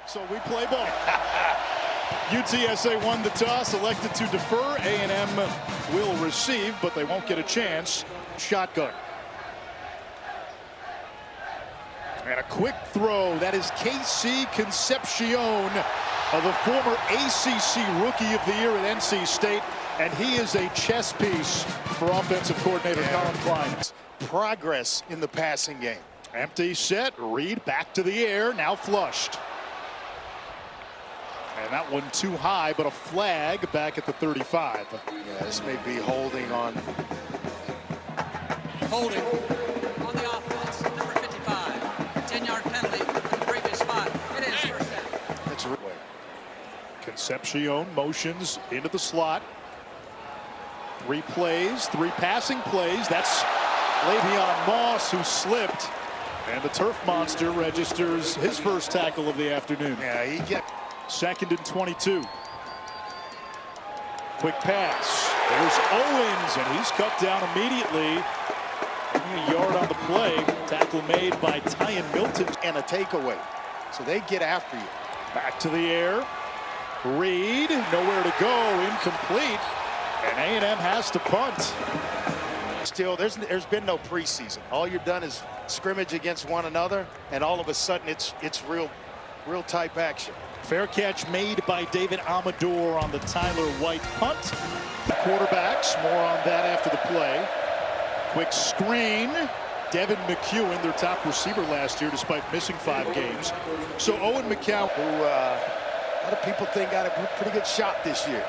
So we play ball. UTSA won the toss, elected to defer. A&M will receive, but they won't get a chance. Shotgun. And a quick throw. That is KC Concepcion, the former ACC Rookie of the Year at NC State. And he is a chess piece for offensive coordinator Colin Klein. Progress in the passing game. Empty set. Reed back to the air. Now flushed. And that one too high, but a flag back at the 35. Yeah, this may be holding on. Holding on the offense, number 55. 10-yard penalty from the previous spot. It is first down. That's right. Concepcion motions into the slot. 3 plays, 3 passing plays. That's Le'Veon Moss who slipped. And the turf monster registers his first tackle of the afternoon. Yeah, he gets. 2nd and 22. Quick pass. There's Owens, and he's cut down immediately. A yard on the play. Tackle made by Tyan Milton. And a takeaway. So they get after you. Back to the air. Reed, nowhere to go, incomplete. And A&M has to punt. Still, there's been no preseason. All you've done is scrimmage against one another, and all of a sudden it's real type action. Fair catch made by David Amador on the Tyler White punt. The quarterbacks, more on that after the play. Quick screen. Devin McEwen, their top receiver last year, despite missing 5 games. So Owen McCown, who a lot of people think got a pretty good shot this year.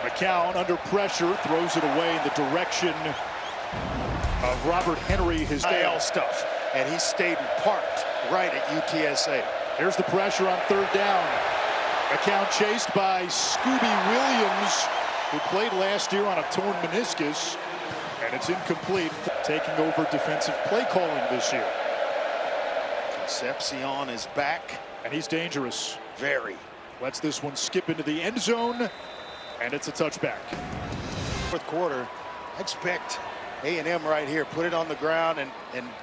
McCown under pressure, throws it away in the direction of Robert Henry, his AL stuff, and he stayed parked right at UTSA. Here's the pressure on 3rd down. McCown chased by Scooby Williams, who played last year on a torn meniscus, and it's incomplete. Taking over defensive play calling this year. Concepcion is back, and he's dangerous. Very. Lets this one skip into the end zone, and it's a touchback. 4th quarter, I expect A&M right here, put it on the ground and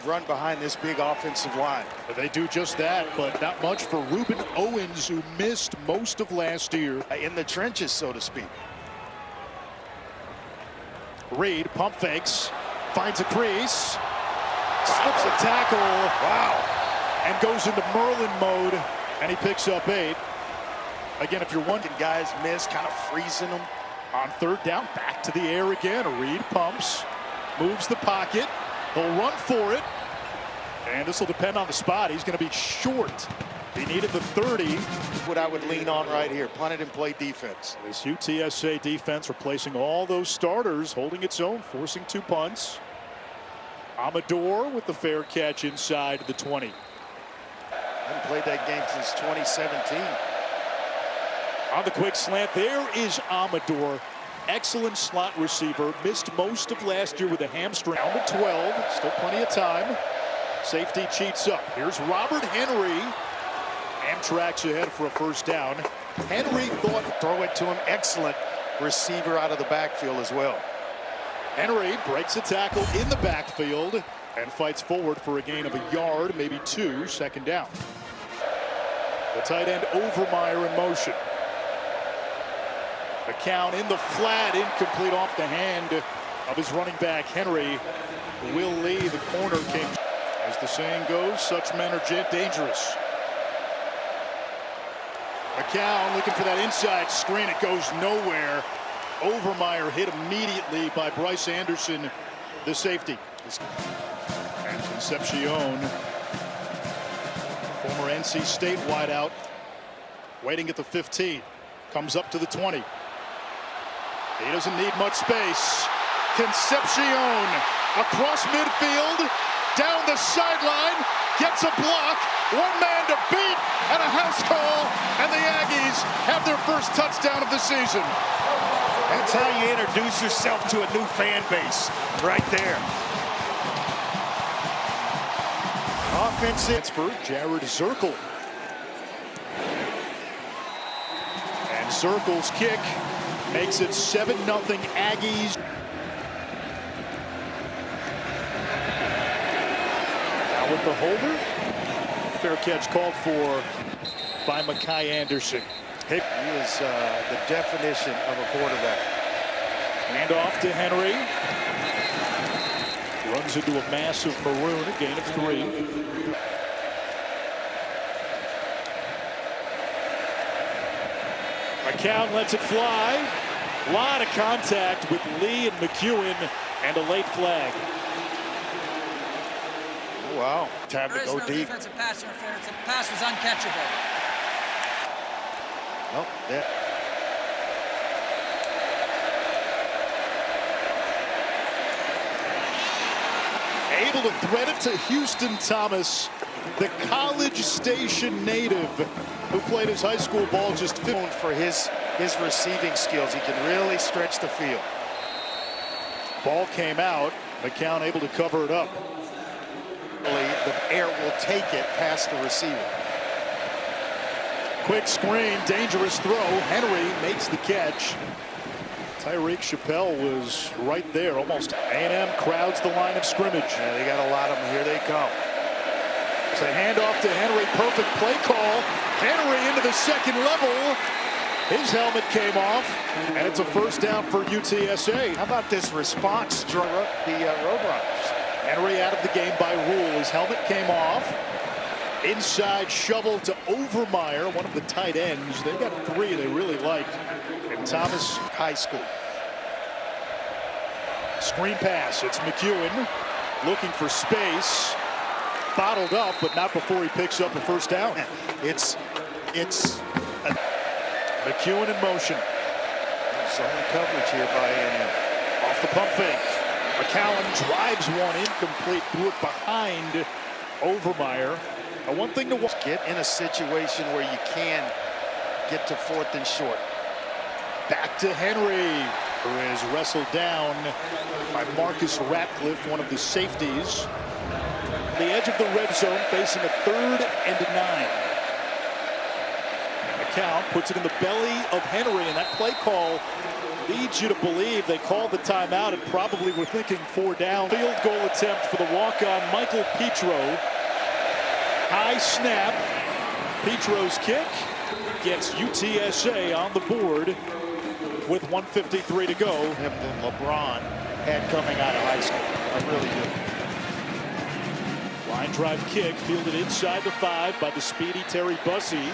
run behind this big offensive line. They do just that, but not much for Ruben Owens, who missed most of last year. In the trenches, so to speak. Reed pump fakes, finds a crease, slips a tackle. Wow. And goes into Merlin mode, and he picks up 8. Again, if you're wondering, guys miss, kind of freezing them. On 3rd down, back to the air again. Reed pumps, moves the pocket. He'll run for it. And this will depend on the spot. He's going to be short. He needed the 30. What I would lean on right here, punt it and play defense. This UTSA defense replacing all those starters, holding its own, forcing 2 punts. Amador with the fair catch inside the 20. Haven't played that game since 2017. On the quick slant, there is Amador. Excellent slot receiver. Missed most of last year with a hamstring. Down to 12. Still plenty of time. Safety cheats up. Here's Robert Henry. Amtrak's ahead for a 1st down. Henry thought, throw it to him. Excellent receiver out of the backfield as well. Henry breaks a tackle in the backfield and fights forward for a gain of a yard, maybe 2, 2nd down. The tight end Overmeyer in motion. McCown in the flat, incomplete off the hand of his running back Henry. Will Lee, the corner, came. As the saying goes, such men are dangerous. McCown looking for that inside screen. It goes nowhere. Overmeyer hit immediately by Bryce Anderson, the safety. And Concepcion, former NC State wideout, waiting at the 15. Comes up to the 20. He doesn't need much space. Concepcion across midfield, down the sideline, gets a block, 1 man to beat, and a house call, and the Aggies have their first touchdown of the season. That's how you introduce yourself to a new fan base, right there. Offensive for Jared Zirkle. And Zirkle's kick makes it 7-0 Aggies. Now with the holder. Fair catch called for by Mekhi Anderson. He is the definition of a quarterback. Hand off to Henry. Runs into a massive maroon, a gain of 3. McCown lets it fly. A lot of contact with Lee and McEwen, and a late flag. Oh, wow. Time There to is go no deep. defensive pass interference. The pass was uncatchable. Nope. That. Able to thread it to Houston Thomas, the College Station native who played his high school ball just Known for his receiving skills. He can really stretch the field. Ball came out. McCown able to cover it up. The air will take it past the receiver. Quick screen, dangerous throw. Henry makes the catch. Tyreek Chappelle was right there, almost. A&M crowds the line of scrimmage. Yeah, they got a lot of them. Here they come. It's a handoff to Henry. Perfect play call. Henry into the second level. His helmet came off, and it's a first down for UTSA. How about this response, the Roadrunners? Henry out of the game by rule. His helmet came off. Inside shovel to Overmeyer, one of the tight ends. They've got 3 they really like. And Thomas High school. Screen pass. It's McEwen looking for space. Bottled up, but not before he picks up a first down. It's McEwen in motion. zone coverage here by A&M. Off the pump fake. McCown drives one incomplete. Threw it behind Overmeyer. One thing to watch. Get in a situation where you can get to 4th and short. Back to Henry, who is wrestled down by Marcus Ratcliffe, one of the safeties. The edge of the red zone, facing a 3rd and 9. McCown puts it in the belly of Henry, and that play call leads you to believe they called the timeout and probably were thinking 4 down. Field goal attempt for the walk-on Michael Petro. High snap. Petro's kick gets UTSA on the board with 1:53 to go. Him than LeBron had coming out of high school. I really do. Line drive kick fielded inside the 5 by the speedy Terry Bussey.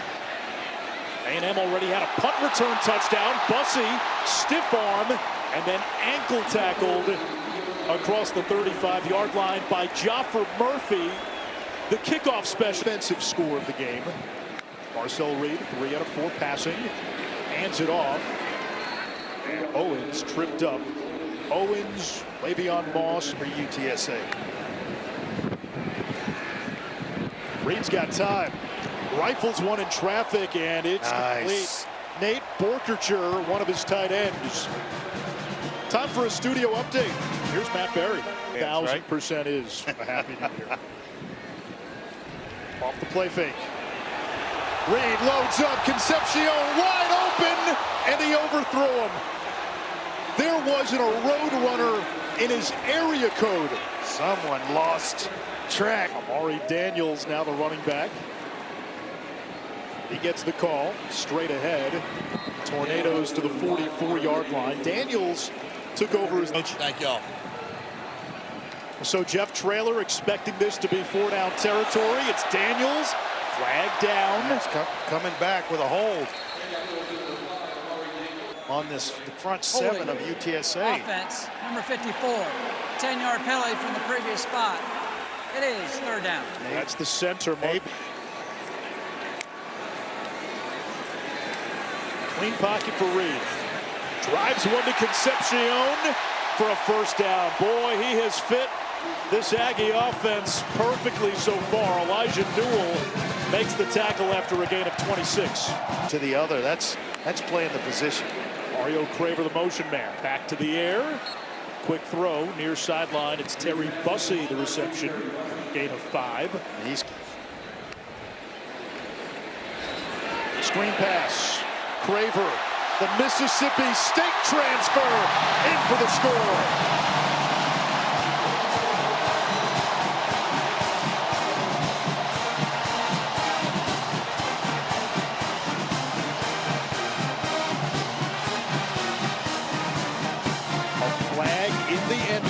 A&M already had a punt return touchdown. Bussey stiff arm and then ankle tackled across the 35-yard line by Joffer Murphy. The kickoff special defensive score of the game. Marcel Reed, 3 out of 4 passing. Hands it off. And Owens tripped up. Owens, Le'Veon Moss For UTSA. Reed's got time. Rifles one in traffic, and it's Nice. complete. Nate Borkercher, one of his tight ends. Time for a studio update. Here's Matt Berry. 1,000% is a happy new year. Off the play fake. Reed loads up. Concepcion wide open, and he overthrew him. There wasn't a road runner in his area code. Someone lost track. Amari Daniels now the running back. He gets the call straight ahead. Tornadoes to the 44-yard line. Daniels took over his. Thank y'all. So Jeff Traylor expecting this to be 4-down territory. It's Daniels, flag down. It's coming back with a hold on the front 7 of UTSA. Offense, number 54. 10-yard penalty from the previous spot. It is 3rd down. That's the center. Clean pocket for Reed. Drives one to Concepcion for a first down. Boy, he has fit this Aggie offense perfectly so far. Elijah Newell makes the tackle after a gain of 26. To the other, that's playing the position. Mario Craver, the motion man, back to the air. Quick throw near sideline. It's Terry Bussey, the reception. Gain of 5. He's Screen pass. Craver, the Mississippi State transfer, in for the score.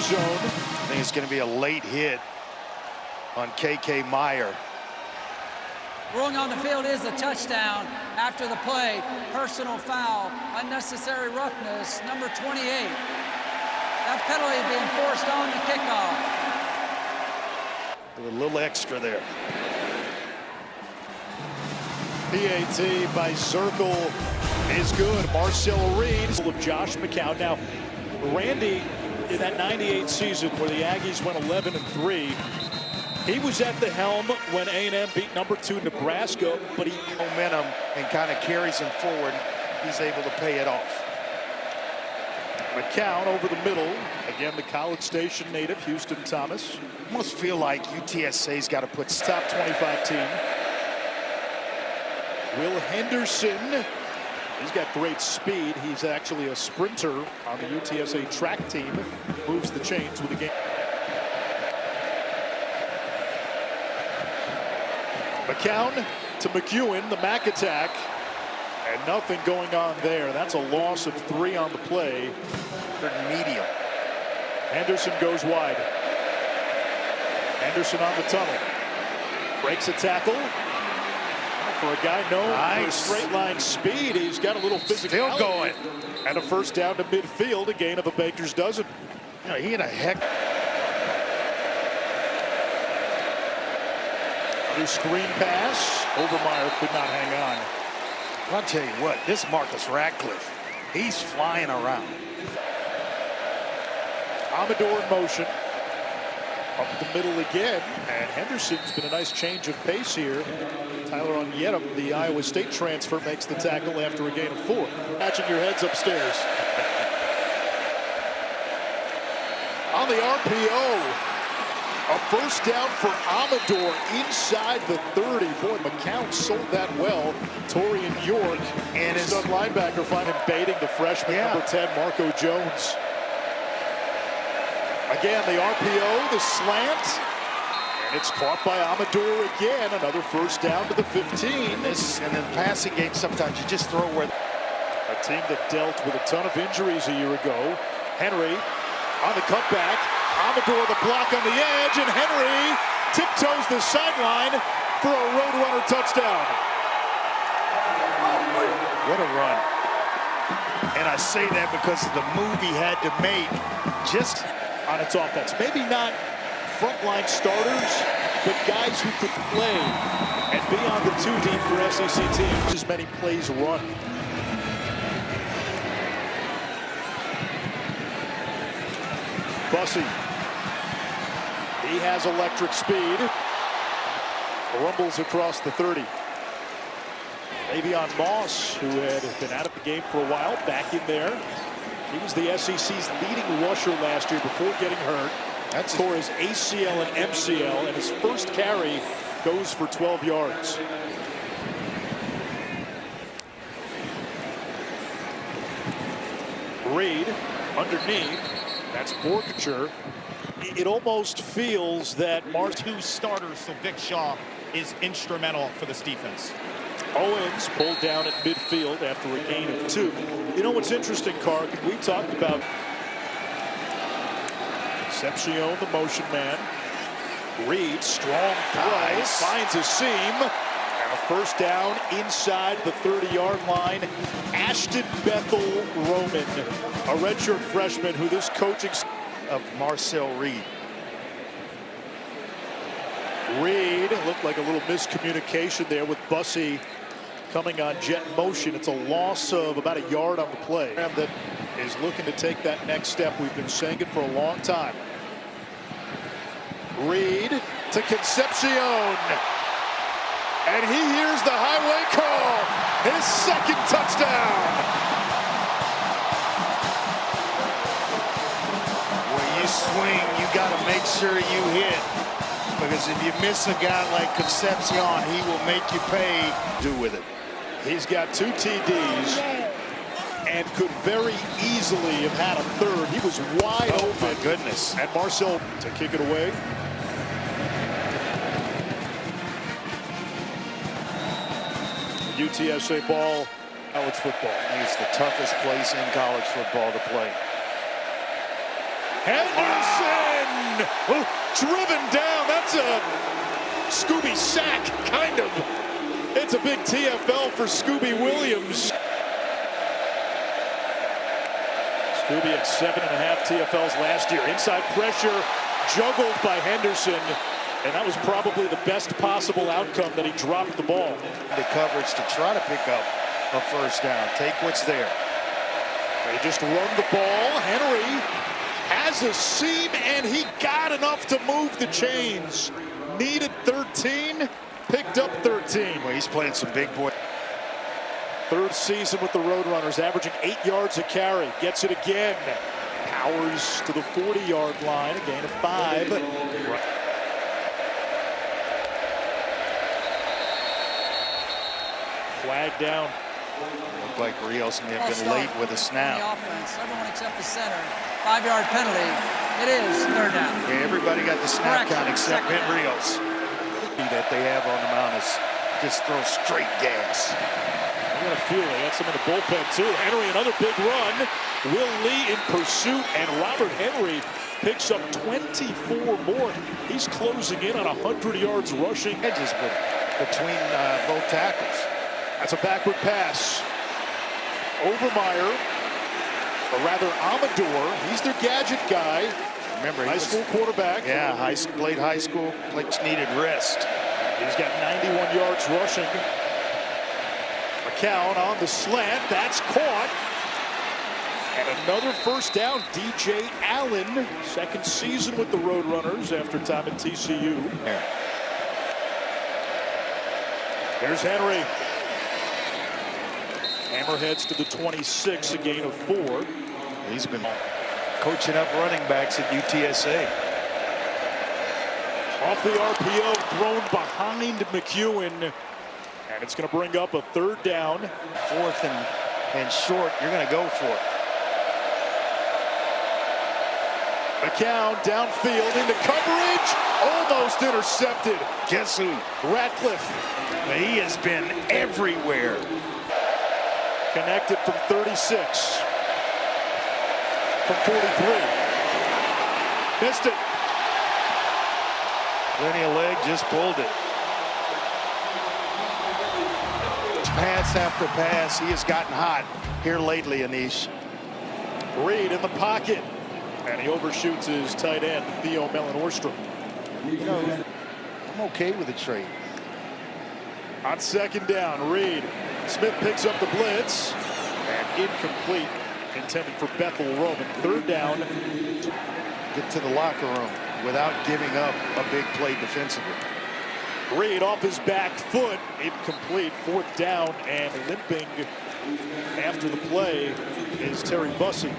zone. I think it's going to be a late hit on K.K. Meyer. Ruling on the field is a touchdown after the play. Personal foul, unnecessary roughness, number 28. That penalty being forced on the kickoff. A little extra there. PAT by Circle is good. Marcel Reed of Josh McCown. Now, Randy, in that 98 season where the Aggies went 11-3, he was at the helm when A&M beat number 2 Nebraska, but he Momentum and kind of carries him forward. He's able to pay it off. McCown over the middle. Again, the College Station native, Houston Thomas. Almost feel like UTSA's got to put Top 25 team. Will Henderson. He's got great speed. He's actually a sprinter on the UTSA track team. Moves the chains with the game. McCown to McEwen, the Mac attack. And nothing going on there. That's a loss of 3 on the play. medium. Henderson goes wide. Henderson on the tunnel. Breaks a tackle. For a guy known for straight line speed, he's got a little physicality. Still going. And a first down to midfield, a gain of a baker's dozen. You know, he had a heck. Another screen pass. Overmeyer could not hang on. I'll tell you what, this Marcus Radcliffe, he's flying around. Amador in motion. Up the middle again. And Henderson's been a nice change of pace here. Tyler Onyedem, the Iowa State transfer, makes the tackle after a gain of 4. Matching your heads upstairs. On the RPO. A first down for Amador inside the 30. Boy, McCown sold that well. Torian York and his linebacker find him baiting the freshman, number 10, Marco Jones. Again, the RPO, the slant. And it's caught by Amador again. Another first down to the 15. And in the passing game, sometimes you just throw where. A team that dealt with a ton of injuries a year ago. Henry on the cutback. Amador the block on the edge, and Henry tiptoes the sideline for a Roadrunner touchdown. What a run. And I say that because of the move he had to make just on its offense. Maybe not frontline starters, but guys who could play and be on the 2 deep for SEC teams. As many plays run. Bussey. He has electric speed. Rumbles across the 30. Le'Veon Moss, who had been out of the game for a while, back in there. He was the SEC's leading rusher last year before getting hurt. That's tore his ACL and MCL, and his first carry goes for 12 yards. Reed underneath. That's Borkature. It almost feels that two starters, so Vic Shaw is instrumental for this defense. Owens pulled down at midfield after a gain of 2. You know what's interesting, Carr? We talked about Concepcion, the motion man. Reed, strong throw, finds a seam. And a first down inside the 30-yard line. Ashton Bethel Roman, a redshirt freshman who this coaching of Marcel Reed. Reed looked like a little miscommunication there with Bussey coming on jet motion. It's a loss of about a yard on the play. That is looking to take that next step. We've been saying it for a long time. Reed to Concepcion. And he hears the highway call. His second touchdown. When you swing, you got to make sure you hit. Because if you miss a guy like Concepcion, he will make you pay. Do with it. He's got 2 TDs and could very easily have had a third. He was wide open. My goodness. And Marcel to kick it away. UTSA ball, college football. It's the toughest place in college football to play. Henderson! Oh, driven down. That's a Scooby sack, kind of. It's a big TFL for Scooby Williams. Scooby had 7.5 TFLs last year. Inside pressure, juggled by Henderson. And that was probably the best possible outcome, that he dropped the ball. The coverage to try to pick up a first down. Take what's there. They just run the ball. Henry has a seam, and he got enough to move the chains. Needed 13, picked up 13. Well, he's playing some big boy. Third season with the Roadrunners, averaging 8 yards a carry. Gets it again. Powers to the 40-yard line, a gain of 5. Flag down. Looked like Rios may have been late with a snap. The offense, everyone except the center. 5-yard penalty. It is third down. Yeah, everybody got the snap count except Ben Second. Rios. That they have on the mound is just throw straight gas. I got a feeling they got some in the bullpen too. Henry, another big run. Will Lee in pursuit, and Robert Henry picks up 24 more. He's closing in on 100 yards rushing. Edges between both tackles. That's a backward pass. Overmeyer, or rather Amador. He's their gadget guy. Remember, high school quarterback. Yeah, played high school. Just needed rest. He's got 91 yards rushing. McCown on the slant. That's caught. And another first down. DJ Allen, second season with the Roadrunners after time at TCU. Yeah. There's Henry. Hammerheads to the 26, a gain of 4. He's been coaching up running backs at UTSA. Off the RPO, thrown behind McEwen. And it's going to bring up a third down. Fourth and short, you're going to go for it. McCown downfield into coverage. Almost intercepted. Guess who? Ratcliffe. He has been everywhere. Connected from 36. From 43. Missed it. Plenty of leg, just pulled it. Pass after pass, he has gotten hot here lately, Anish. Reed in the pocket. And he overshoots his tight end, Theo Mellon-Orstrom. You know, I'm okay with the trade. On second down, Reed. Smith picks up the blitz. And incomplete. Intended for Bethel Roman. Third down. Get to the locker room without giving up a big play defensively. Reed off his back foot. Incomplete. Fourth down, and limping after the play is Terry Bussey.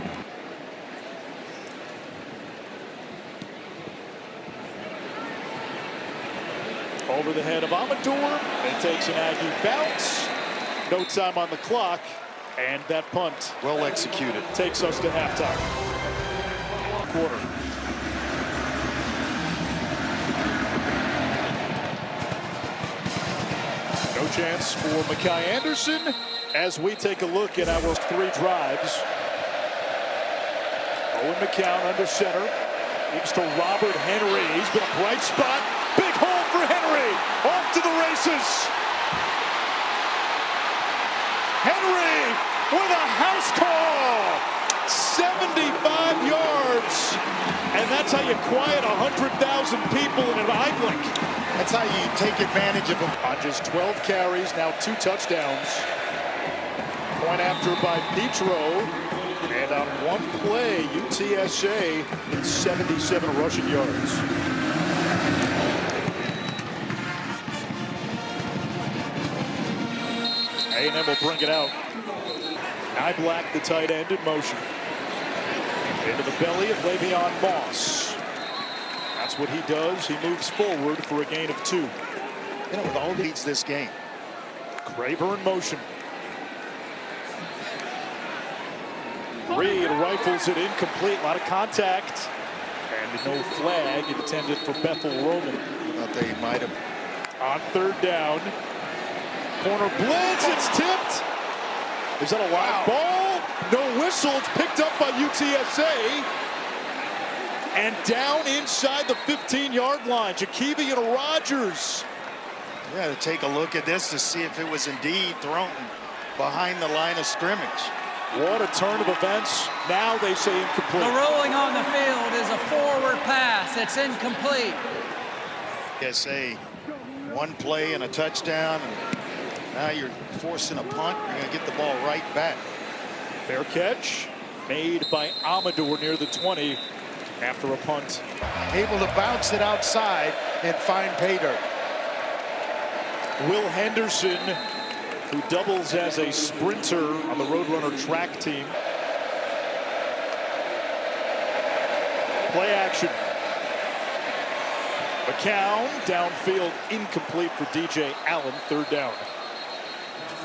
Over the head of Amador. It takes an Aggie bounce. No time on the clock. And that punt Well executed. takes us to halftime. Quarter. No chance for Mekhi Anderson as we take a look at our 3 drives. Owen McCown under center. Gives to Robert Henry. He's been a bright spot. Big hole for Henry. Off to the races. Henry with a house call. 75 yards. And that's how you quiet 100,000 people in an eye blink. That's how you take advantage of them. On just 12 carries, now 2 touchdowns. Point after by Petro. And on one play, UTSA in 77 rushing yards. A&M will bring it out. Black, the tight end, in motion. Into the belly of Le'Veon Moss. That's what he does. He moves forward for a gain of 2. You know, with all leads this game. Craver in motion. Reed rifles it incomplete. A lot of contact. And no flag intended for Bethel Roman. Thought they might have. On third down. Corner blitz. It's tipped. Is that a live ball? No whistle. It's picked up by UTSA. And down inside the 15-yard line, Jakevian Rogers. You got to take a look at this to see if it was indeed thrown behind the line of scrimmage. What a turn of events. Now they say incomplete. The ruling on the field is a forward pass. It's incomplete. UTSA, one play and a touchdown. And now you're forcing a punt. You're going to get the ball right back. Fair catch made by Amador near the 20 after a punt. Able to bounce it outside and find pay dirt. Will Henderson, who doubles as a sprinter on the Roadrunner track team. Play action. McCown downfield, incomplete for DJ Allen, third down.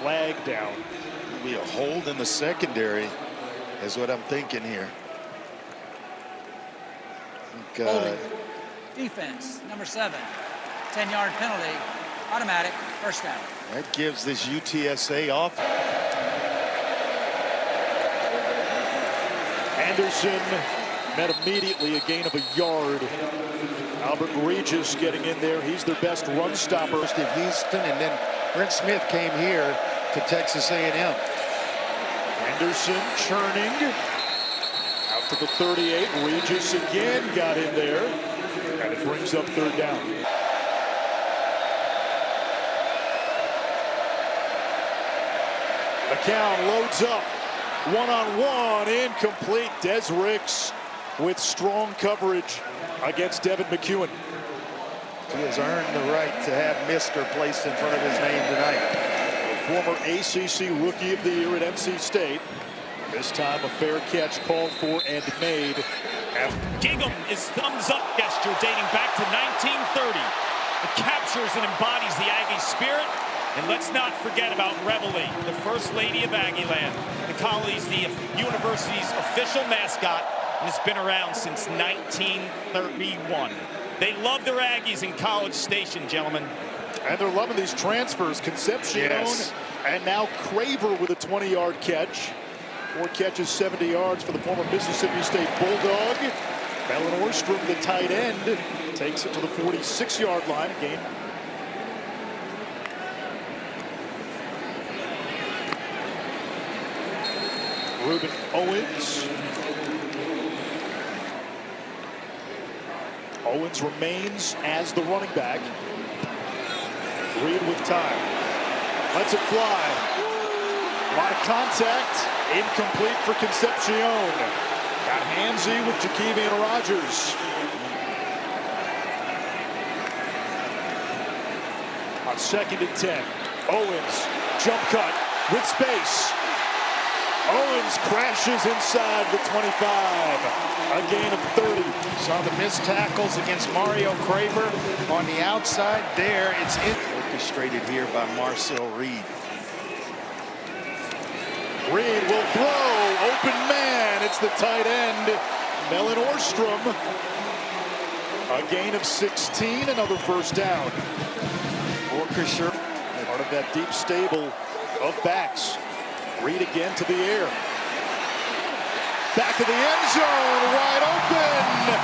Flag down. It'll be a hold in the secondary is what I'm thinking here. Holding. Defense, number 7. 10-yard penalty, automatic, first down. That gives this UTSA off. Anderson met immediately, a gain of a yard. Albert Regis getting in there. He's their best run stopper. First in Houston, and then Brent Smith came here to Texas A&M. Anderson churning. Out to the 38. Regis again got in there. And it brings up third down. McCown loads up. One-on-one, incomplete. Des Ricks with strong coverage against Devin McEwen. He has earned the right to have Mr. placed in front of his name tonight. The former ACC Rookie of the Year at NC State. This time a fair catch called for and made. Gingham is thumbs up gesture dating back to 1930. It captures and embodies the Aggie spirit. And let's not forget about Reveille, the First Lady of Aggieland. The college, the university's official mascot, and it's been around since 1931. They love their Aggies in College Station, gentlemen. And they're loving these transfers. Concepcion, yes. And now Craver with a 20-yard catch. 4 catches, 70 yards for the former Mississippi State Bulldog. Belen Orstrom, the tight end, takes it to the 46-yard line. Again. Reuben Owens. Owens remains as the running back. Reed with time. Lets it fly. A lot of contact. Incomplete for Concepcion. Got handsy with Jakevian Rogers. On 2nd and 10. Owens, jump cut with space. Owens crashes inside the 25. A gain of 30. Saw the missed tackles against Mario Craver on the outside there. It's orchestrated here by Marcel Reed. Reed will throw. Open man. It's the tight end, Belen Orstrom. A gain of 16. Another first down. Orchestra. Part of that deep stable of backs. Reed again to the air. Back to the end zone. Wide open.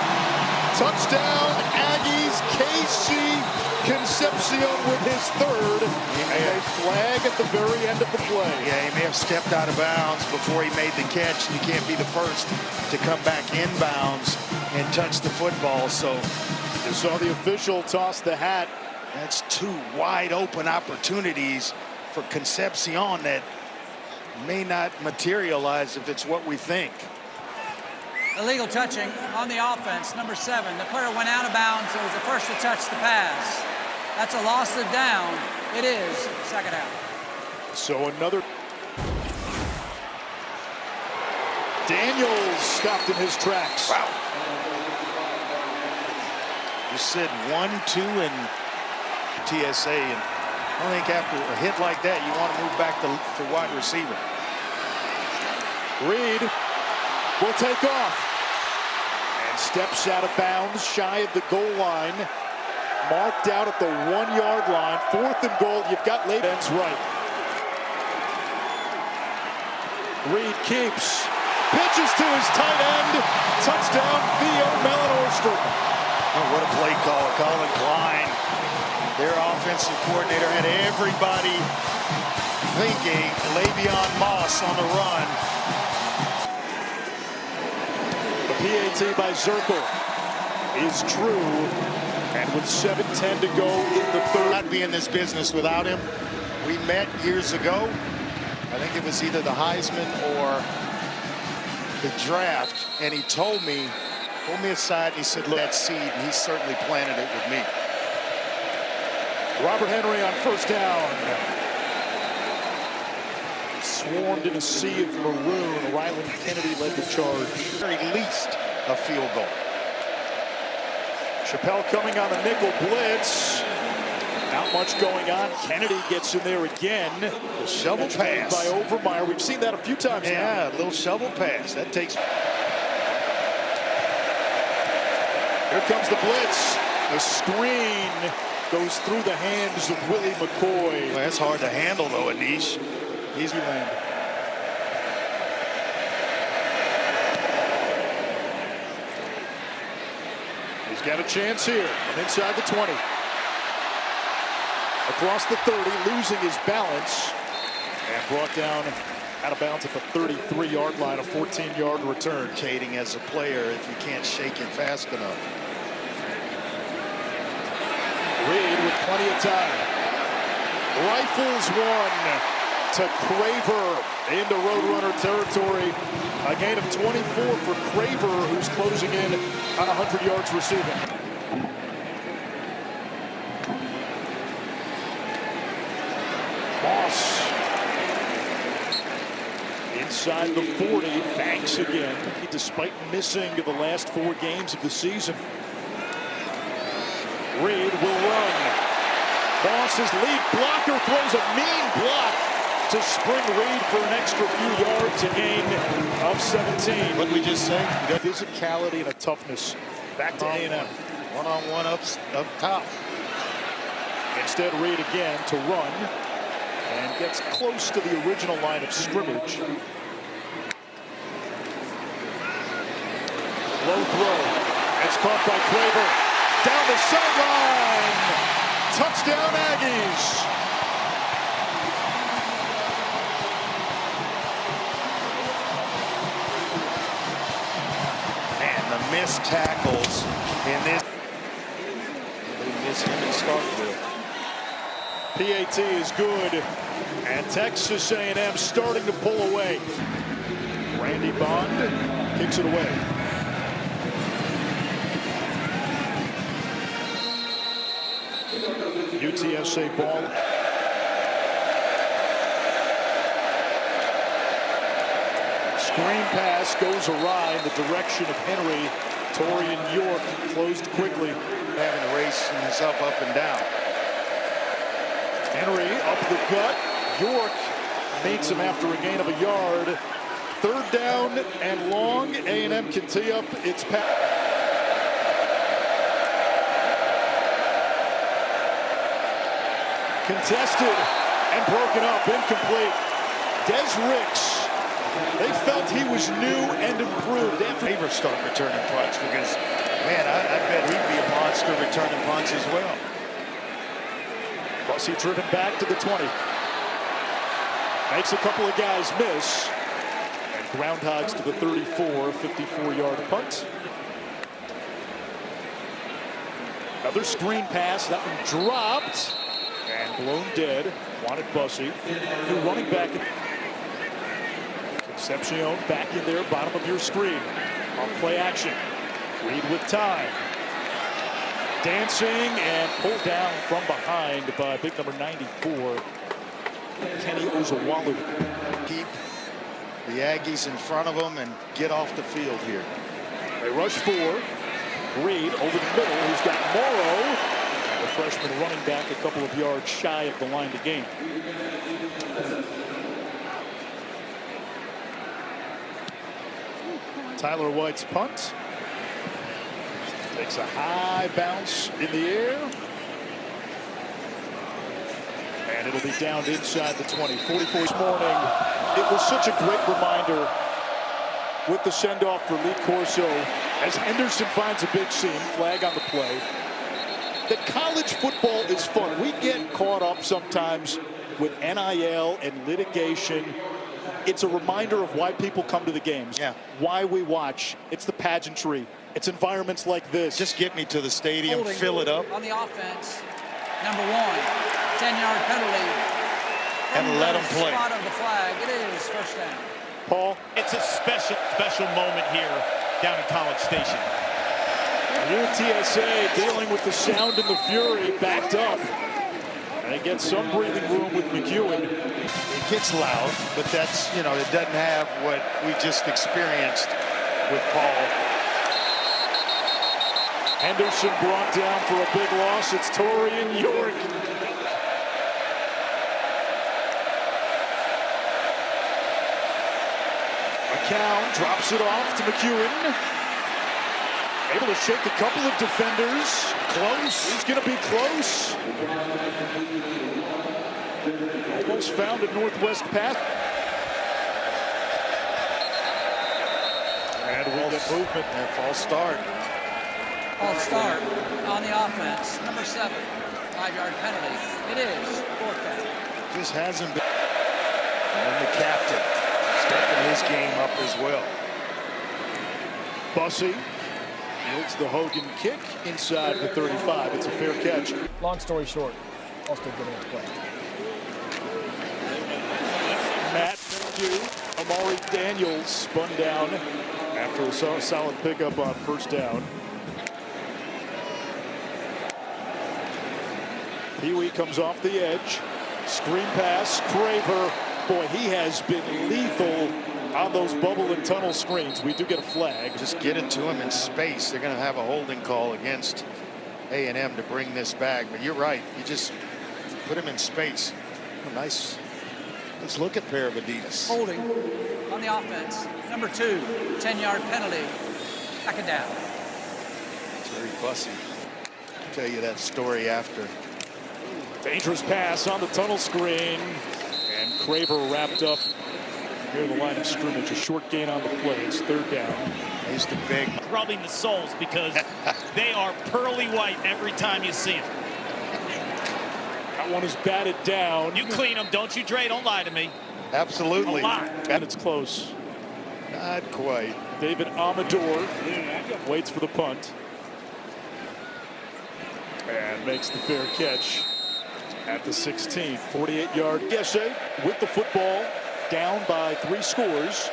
Touchdown Aggies. Casey Concepcion with his third. And a flag at the very end of the play. Yeah, he may have stepped out of bounds before he made the catch. You can't be the first to come back inbounds and touch the football. So you saw the official toss the hat. That's 2 wide open opportunities for Concepcion that may not materialize if it's what we think. Illegal touching on the offense, number 7. The player went out of bounds. It was the first to touch the pass. That's a loss of down. It is second down. So another. Daniels stopped in his tracks. Wow. You said 1-2 and UTSA, and I think after a hit like that, you want to move back to wide receiver. Reed will take off and steps out of bounds shy of the goal line. Marked out at the 1-yard line. 4th and goal. You've got Laban's right. Reed keeps. Pitches to his tight end. Touchdown, Theo Melanorstrom. Oh, what a play call. Colin Klein, their offensive coordinator, had everybody thinking Le'Veon Moss on the run. The PAT by Zirkle is true. And with 7:10 to go in the third. Not be in this business without him. We met years ago. I think it was either the Heisman or the draft. And he told me aside, and he said, look, that seed, and he certainly planted it with me. Robert Henry on first down. Swarmed in a sea of maroon. Ryland Kennedy led the charge. Very least a field goal. Chappelle coming on the nickel blitz. Not much going on. Kennedy gets in there again. A shovel pass by Overmeyer. We've seen that a few times now. Yeah, a little shovel pass. That takes. Here comes the blitz. The screen goes through the hands of Willie McCoy. Well, that's hard to handle, though, Anish. Easy land. He's got a chance here from inside the 20. Across the 30, losing his balance. And brought down out of bounds at the 33-yard line, a 14-yard return. Irritating as a player if you can't shake it fast enough. Reed with plenty of time. Rifles one to Craver into Roadrunner territory. A gain of 24 for Craver, who's closing in on 100 yards receiving. Moss inside the 40, banks again, despite missing the last 4 games of the season. Reed will run. Moss's lead blocker throws a mean block to spring Reed for an extra few yards, a gain of 17. What did we just say? Physicality and a toughness. Back to A&M. One-on-one up top. Instead, Reed again to run and gets close to the original line of scrimmage. Low throw. It's caught by Craver. Down the sideline. Touchdown, Aggies. And the missed tackles in this. They miss him in Starkville. PAT is good, and Texas A&M starting to pull away. Randy Bond kicks it away. UTSA ball. Screen pass goes awry in the direction of Henry. Torian York closed quickly. Having to race himself up and down. Henry up the gut. York meets him after a gain of a yard. Third down and long. A&M can tee up its pass. Contested and broken up, incomplete. Des Ricks, they felt he was new and improved. Favor start returning punts because, man, I bet he'd be a monster returning punts as well. Bussey driven back to the 20. Makes a couple of guys miss. And groundhogs to the 34, 54-yard punt. Another screen pass, that one dropped. And blown dead. Wanted Bussey. New running back. Concepcion back in there, bottom of your screen. Off play action. Reed with time. Dancing and pulled down from behind by big number 94, Kenny Ozawalu. Keep the Aggies in front of them and get off the field here. They rush 4. Reed over the middle. He's got Morrow, the freshman running back, a couple of yards shy of the line to gain. Tyler White's punt. Takes a high bounce in the air. And it'll be downed inside the 20. 44 this morning. It was such a great reminder with the send-off for Lee Corso as Henderson finds a big seam. Flag on the play. That college football is fun. We get caught up sometimes with NIL and litigation. It's a reminder of why people come to the games. Yeah. Why we watch. It's the pageantry. It's environments like this. Just get me to the stadium, Holding fill it up. on the offense. Number 1, 10-yard penalty. And let 'em play. Spot of the flag. It is first down. Paul. It's a special moment here down in College Station. UTSA dealing with the sound and the fury, backed up. And they get some breathing room with McEwen. It gets loud, but that's, you know, it doesn't have what we just experienced with Paul. Henderson brought down for a big loss. It's Torian York. McCown drops it off to McEwen. Able to shake a couple of defenders. Close. He's going to be close. Almost found a Northwest pass. And we get movement. And false start. False start on the offense. Number 7, 5-yard penalty. It is fourth down. Just hasn't been. And then the captain stepping his game up as well. Bussey fields the Hogan kick inside the 35. It's a fair catch. Long story short, Ulster getting its play. Matt Dew, Amari Daniels spun down after a solid pickup on first down. Pee-wee comes off the edge. Screen pass, Craver. Boy, he has been lethal on those bubble and tunnel screens. We do get a flag. Just get it to him in space. They're going to have a holding call against A&M to bring this back. But you're right. You just put him in space. Oh, nice. Let's look at pair of Adidas. Holding on the offense. Number 2, 10-yard penalty. Back it down. Terry Bussey. I'll tell you that story after. Dangerous pass on the tunnel screen. And Craver wrapped up near the line of scrimmage. A short gain on the play. It's third down. He's the big. Rubbing the soles because they are pearly white every time you see them. That one is batted down. You clean them, don't you, Dre? Don't lie to me. Absolutely. A lot. And it's close. Not quite. David Amador waits for the punt. And makes the fair catch at the 16. 48-yard UTSA with the football, down by 3 scores.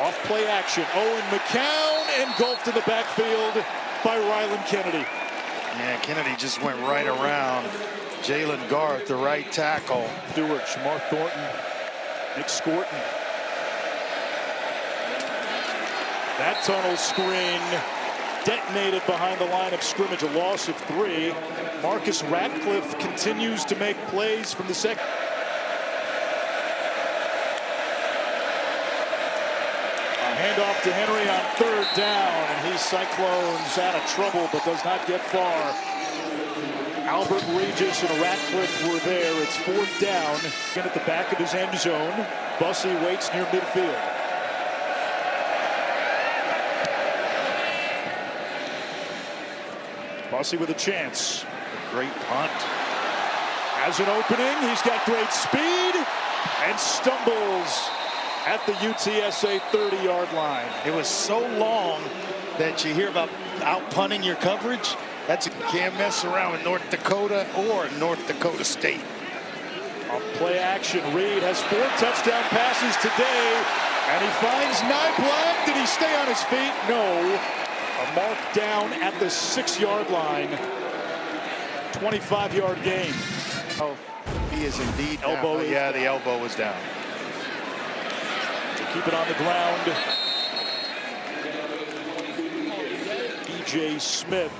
Off play action. Owen McCown engulfed in the backfield by Ryland Kennedy. Yeah, Kennedy just went right around Jalen Garth, the right tackle. Stewart, Shamar Thornton, Nick Scorton. That tunnel screen detonated behind the line of scrimmage, a loss of 3. Marcus Ratcliffe continues to make plays from the second. A handoff to Henry on third down, and he cyclones out of trouble but does not get far. Albert Regis and Ratcliffe were there. It's fourth down. Again at the back of his end zone. Bussey waits near midfield. Bussey with a chance. Great punt. Has an opening. He's got great speed and stumbles at the UTSA 30-yard line. It was so long that you hear about out-punting your coverage. You can't mess around with North Dakota or North Dakota State. Off play action. Reed has 4 touchdown passes today, and he finds Niblack. Did he stay on his feet? No. A mark down at the 6-yard line. 25-yard gain. Oh, he is indeed elbow. Yeah, the elbow was down. To keep it on the ground. E.J. Smith.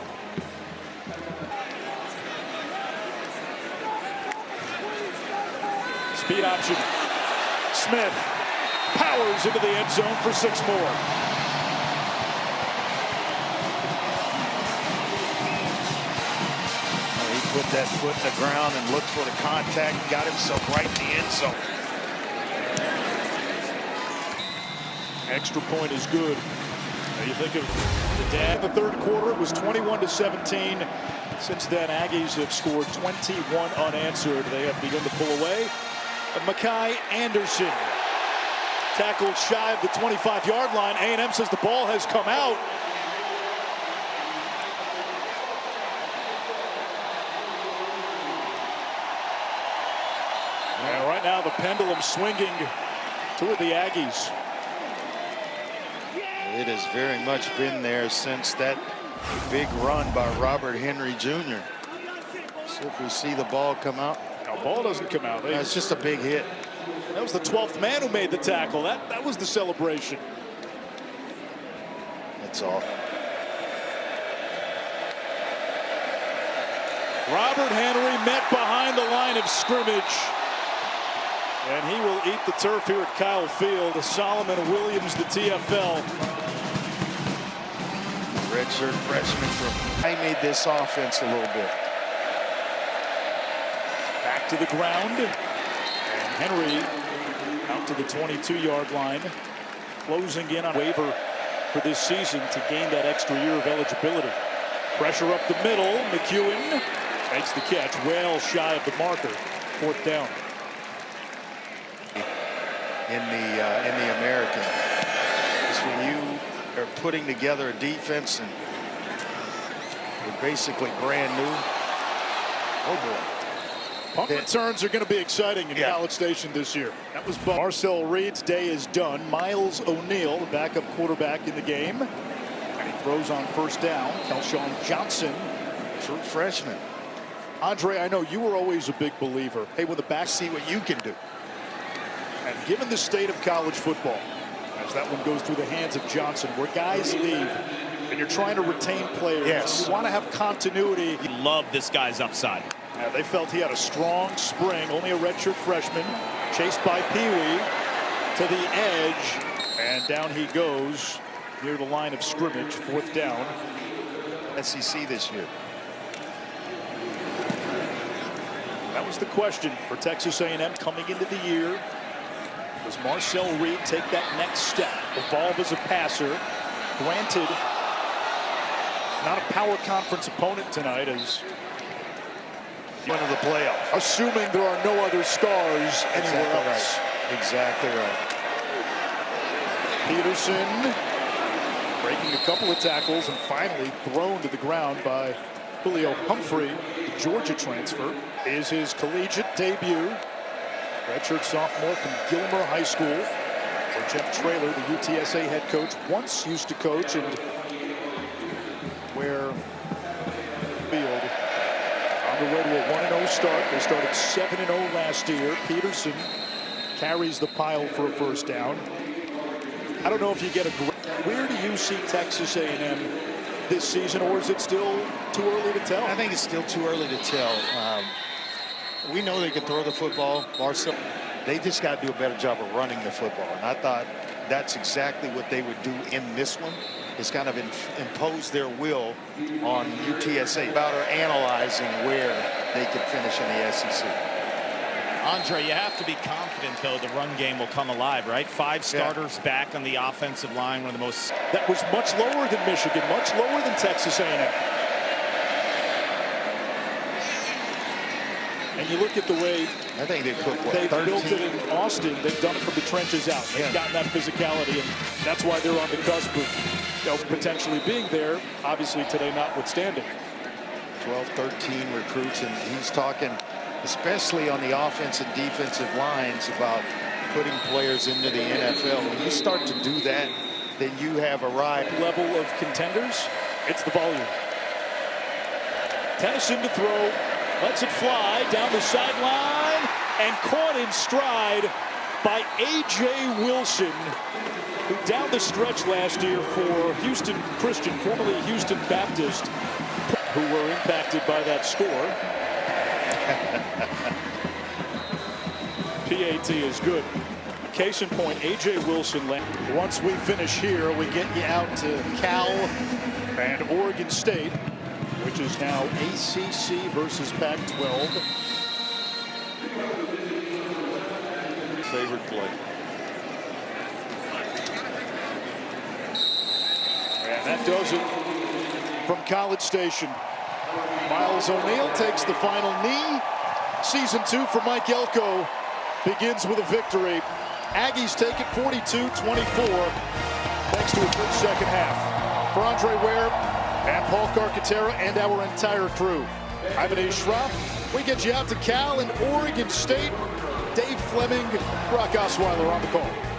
Speed option. Smith powers into the end zone for 6 more. Put that foot in the ground and looked for the contact, got himself right in the end zone. Extra point is good. Now you think of the dad in the third quarter, it was 21-17. Since then, Aggies have scored 21 unanswered. They have begun to pull away. But Mekhi Anderson tackled shy of the 25-yard line. A&M says the ball has come out. And right now the pendulum swinging toward the Aggies. It has very much been there since that big run by Robert Henry Jr. See if we see the ball come out. No, ball doesn't come out. It's just a big hit. That was the 12th man who made the tackle. That was the celebration. That's all. Robert Henry met behind the line of scrimmage. And he will eat the turf here at Kyle Field. Solomon Williams, the TFL. Redshirt freshman from. I made this offense a little bit. Back to the ground. And Henry out to the 22-yard line. Closing in on waiver for this season to gain that extra year of eligibility. Pressure up the middle. McEwen makes the catch. Well shy of the marker. Fourth down. In the American. It's when you are putting together a defense and they're basically brand new. Oh boy. Punt returns are going to be exciting in College Station this year. That was Marcel Reed's day is done. Miles O'Neill, the backup quarterback in the game. And he throws on first down. Kelshawn Johnson. True freshman. Andre, I know you were always a big believer. Hey, when the back See what you can do. And given the state of college football, as that one goes through the hands of Johnson, where guys leave and you're trying to retain players, you want to have continuity. You love this guy's upside. They felt he had a strong spring, only a redshirt freshman, chased by Pee-wee to the edge, and down he goes near the line of scrimmage, fourth down. SEC this year. That was the question for Texas A&M coming into the year. Does Marcel Reed take that next step, evolve as a passer? Granted, not a power conference opponent tonight, as One of the playoffs. assuming there are no other stars anywhere else. Right. Exactly right. Peterson breaking a couple of tackles and finally thrown to the ground by Julio Humphrey, the Georgia transfer. Is his collegiate debut. Redshirt sophomore from Gilmer High School, where Jeff Traylor, the UTSA head coach, once used to coach, and where field on the way to a 1-0 start. They started 7-0 last year. Peterson carries the pile for a first down. I don't know if you get a. Where do you see Texas A&M this season, or is it still too early to tell? I think it's still too early to tell. We know they can throw the football. Marcel, they just got to do a better job of running the football. And I thought that's exactly what they would do in this one, is kind of impose their will on UTSA about or analyzing where they could finish in the SEC. Andre, you have to be confident, though, the run game will come alive, right? 5 starters back on the offensive line, one of the most. That was much lower than Michigan, much lower than Texas A&M. And you look at the way I think they put what, they've 13? built it in Austin. They've done it from the trenches out. They've gotten that physicality, and that's why they're on the cusp of potentially being there. Obviously today notwithstanding. 12, 13 recruits, and he's talking, especially on the offensive and defensive lines, about putting players into the NFL. When you start to do that, then you have arrived. Level of contenders, it's the volume. Tennyson to throw. Lets it fly down the sideline and caught in stride by A.J. Wilson, who down the stretch last year for Houston Christian, formerly Houston Baptist, who were impacted by that score. PAT is good. Case in point, A.J. Wilson. Once we finish here, we get you out to Cal and Oregon State, which is now ACC versus Pac-12. Favorite play. That does it from College Station. Miles O'Neal takes the final knee. Season 2 for Mike Elko begins with a victory. Aggies take it 42-24 thanks to a good second half. For Andre Ware and Paul Carcaterra and our entire crew, I'm Ade Schropp. We get you out to Cal and Oregon State. Dave Fleming, Brock Osweiler on the call.